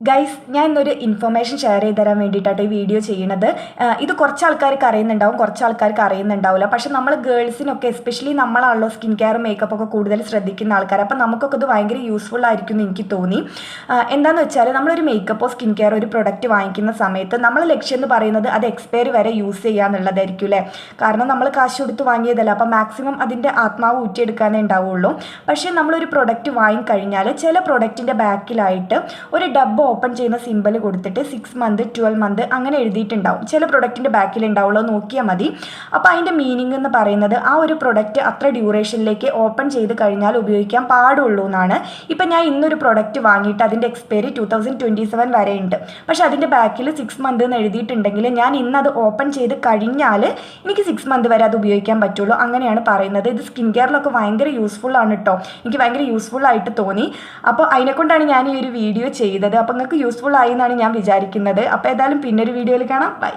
Guys, ഞാൻ ഇന്നൊരു information share ചെയ്ത് തരാൻ വേണ്ടിയിട്ടാണ് ഈ വീഡിയോ ചെയ്യുന്നത്. ഇത് കുറച്ച് ആൾക്കാർക്ക് അറിയുന്നുണ്ടാവും, കുറച്ച് ആൾക്കാർക്ക് അറിയുന്നുണ്ടാവില്ല. പക്ഷെ നമ്മൾ ഗേൾസിനൊക്കെ എസ്പെഷ്യലി നമ്മളാണല്ലോ സ്കിൻ കെയർ മേക്കപ്പ് ഒക്കെ കൂടുതൽ ശ്രദ്ധിക്കുന്ന ആൾക്കാർ. അപ്പം നമുക്കൊക്കെ ഇത് ഭയങ്കര യൂസ്ഫുൾ ആയിരിക്കും എന്ന് എനിക്ക് തോന്നി. എന്താണെന്ന് വെച്ചാൽ നമ്മളൊരു മേക്കപ്പോ സ്കിൻ കെയർ ഒരു പ്രൊഡക്റ്റ് വാങ്ങിക്കുന്ന സമയത്ത് നമ്മൾ ലക്ഷ്യം എന്ന് പറയുന്നത് അത് എക്സ്പയറി വരെ യൂസ് ചെയ്യുക എന്നുള്ളതായിരിക്കും അല്ലേ. കാരണം നമ്മൾ കാശ് കൊടുത്ത് വാങ്ങിയതല്ല, അപ്പം മാക്സിമം അതിൻ്റെ ആത്മാവ് ഊറ്റിയെടുക്കാനേ ഉണ്ടാവുള്ളൂ. പക്ഷേ നമ്മളൊരു പ്രൊഡക്റ്റ് വാങ്ങിക്കഴിഞ്ഞാൽ ചില പ്രൊഡക്റ്റിൻ്റെ ബാക്കിലായിട്ട് ഒരു ഡബ്ബ ഓപ്പൺ ചെയ്യുന്ന സിമ്പിൾ കൊടുത്തിട്ട് 6 മന്ത് 12 മന്ത് അങ്ങനെ എഴുതിയിട്ടുണ്ടാവും. ചില പ്രൊഡക്റ്റിൻ്റെ ബാക്കിൽ ഉണ്ടാവുള്ളൂ, നോക്കിയാൽ മതി. അപ്പോൾ അതിൻ്റെ മീനിങ് എന്ന് പറയുന്നത് ആ ഒരു പ്രൊഡക്റ്റ് അത്ര ഡ്യൂറേഷനിലേക്ക് ഓപ്പൺ ചെയ്ത് കഴിഞ്ഞാൽ ഉപയോഗിക്കാൻ പാടുള്ളൂ എന്നാണ്. ഇപ്പം ഞാൻ ഇന്നൊരു പ്രൊഡക്റ്റ് വാങ്ങിയിട്ട് അതിൻ്റെ എക്സ്പയറി 2027 വരെ ഉണ്ട്. പക്ഷെ അതിൻ്റെ ബാക്കിൽ 6 മന്ത് എന്ന് എഴുതിയിട്ടുണ്ടെങ്കിൽ ഞാൻ ഇന്നത് ഓപ്പൺ ചെയ്ത് കഴിഞ്ഞാൽ എനിക്ക് 6 മന്ത് വരെ അത് ഉപയോഗിക്കാൻ പറ്റുള്ളൂ. അങ്ങനെയാണ് പറയുന്നത്. ഇത് സ്കിൻ കെയറിലൊക്കെ ഭയങ്കര യൂസ്ഫുൾ ആണ് കേട്ടോ. എനിക്ക് ഭയങ്കര യൂസ്ഫുൾ ആയിട്ട് തോന്നി. അപ്പോൾ അതിനെക്കൊണ്ടാണ് ഞാൻ ഈ ഒരു വീഡിയോ ചെയ്തത്. അപ്പോൾ നിങ്ങൾക്ക് യൂസ്ഫുൾ ആയി എന്നാണ് ഞാൻ വിചാരിക്കുന്നത്. അപ്പോൾ ഏതായാലും പിന്നൊരു വീഡിയോയിൽ കാണാം. ബൈ.